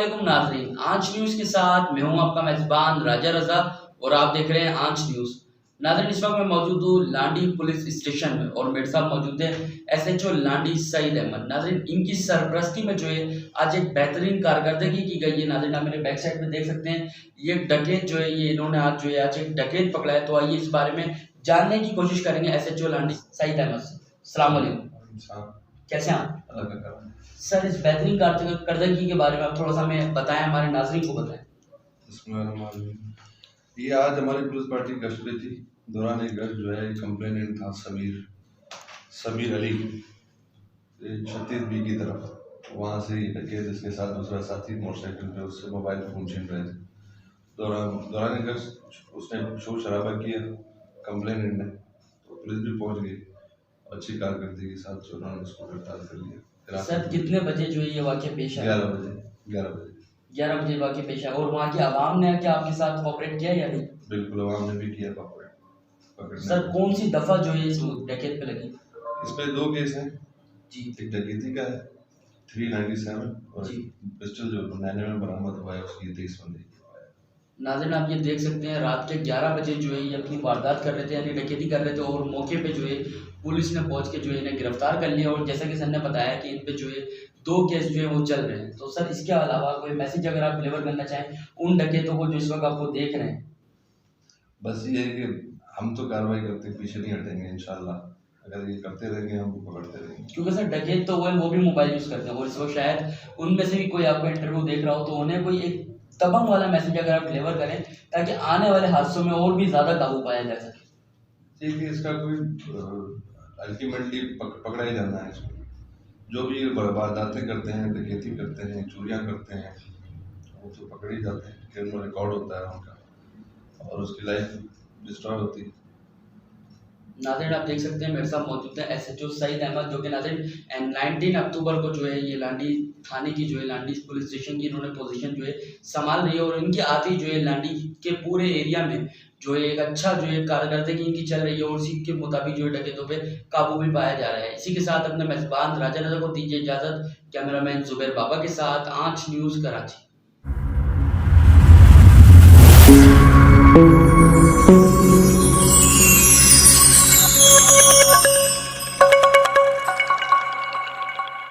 अस्सलामुअलैकुम नाज़रीन, आंच न्यूज़ के साथ मैं हूं आपका मेज़बान राजा रज़ा और आप देख रहे हैं आंच न्यूज़। नाज़रीन, इस वक्त मैं मौजूद हूँ लांडी पुलिस स्टेशन में और मेरे साथ मौजूद है एसएचओ लांडी सईद अहमद। नाज़रीन, इनकी सरपरस्ती में जो है आज एक बेहतरीन कारकर्दगी की गई है। नाज़रीन, आप मेरे बैक साइड में देख सकते हैं, ये डकैत जो है ये इन्होंने आज जो है आज एक डकैत पकड़ा है। तो आइए इस बारे में जानने की कोशिश करेंगे एसएचओ लांडी सईद अहमद से। अस्सलाम वालेकुम, कैसे हैं आप? सर, इस बेहतरीन कारकर्दगी के बारे में आप थोड़ा सा हमें बताएं, हमारे नाज़रीन को बताएं। ये आज हमारी पुलिस पार्टी गश्त पे थी। दौरान एक गश्त जो है कंप्लेनेंट था समीर अली 36B की तरफ। वहाँ से ये डकैत इसके साथ दूसरा साथी मोटरसाइकिल पे उससे मोबाइल फोन छीन रहे थे। दौरान एक गश्त उसने शोर शराबा किया कंप्लेनेंट ने, तो पुलिस भी पहुँच गई। अच्छी कारकर्दगी के साथ जो उन्होंने उसको गिरफ्तार कर लिया। सर, कितने बजे जो है ये वाक़या पेश आया? 11 बजे वाक़या पेश आया। और वहाँ की आवाम ने क्या आपके साथ कोऑपरेट किया या नहीं? बिल्कुल, आवाम ने भी किया कोऑपरेट। सर, कौन सी दफ़ा जो है इस डकैत पे लगी? इसमें 2 केस हैं जी। एक डकैती का है 397 और जी। पिस्टल जो 99 में बरामद हुआ है उसकी 23 बंदी। नाज़रीन, आप ये देख सकते हैं, रात के 11 बजे जो है ये अपनी वारदात कर रहे थे, यानी डकैती कर रहे थे और मौके पे जो है पुलिस ने पहुंच के जो है इन्हें गिरफ्तार कर लिया। और जैसा कि सर ने बताया कि इन पे जो है 2 केस जो है वो चल रहे हैं। तो सर, इसके अलावा कोई मैसेज अगर आप डिलीवर करना चाहें उन डकैतों को जो इस वक्त आपको देख रहे हैं? बस ये है कि हम तो कार्रवाई करते पीछे नहीं हटेंगे इंशाल्लाह। अगर ये करते रहेंगे हम पकड़ते रहेंगे, क्योंकि सर डकैत तो वो भी मोबाइल यूज़ करते हैं और इस वक्त शायद उनमें से भी कोई आपका इंटरव्यू देख रहा हो, तो उन्हें कोई एक दबंग वाला मैसेज अगर आप डिलीवर करें ताकि आने वाले हादसों में और भी ज़्यादा काबू पाया जा सके। ठीक है, इसका कोई अल्टीमेटली पकड़ा ही जाना है। इसको जो भी वारदातें करते हैं, डकैती करते हैं, चोरियाँ करते हैं, वो तो पकड़े ही जाते हैं। क्रिमिनल रिकॉर्ड होता है उनका और उसकी लाइफ डिस्ट्रॉय होती है। नाज़रीन, आप देख सकते हैं मेरे साथ मौजूद है एसएचओ सईद अहमद, जो कि नाज़रीन 19 अक्टूबर को जो है ये लांडी थाने की जो है लांडी पुलिस स्टेशन की इन्होंने पोजीशन जो है संभाल रही है। और इनकी आती जो है लांडी के पूरे एरिया में जो है एक अच्छा जो है कारकर्दगी इनकी चल रही है और इसी के मुताबिक जो है डकैतों पे काबू भी पाया जा रहा है। इसी के साथ अपने मेज़बान राजा रज़ा को दीजिए इजाज़त। कैमरामैन जुबैर बाबा के साथ आंच न्यूज़ कराची।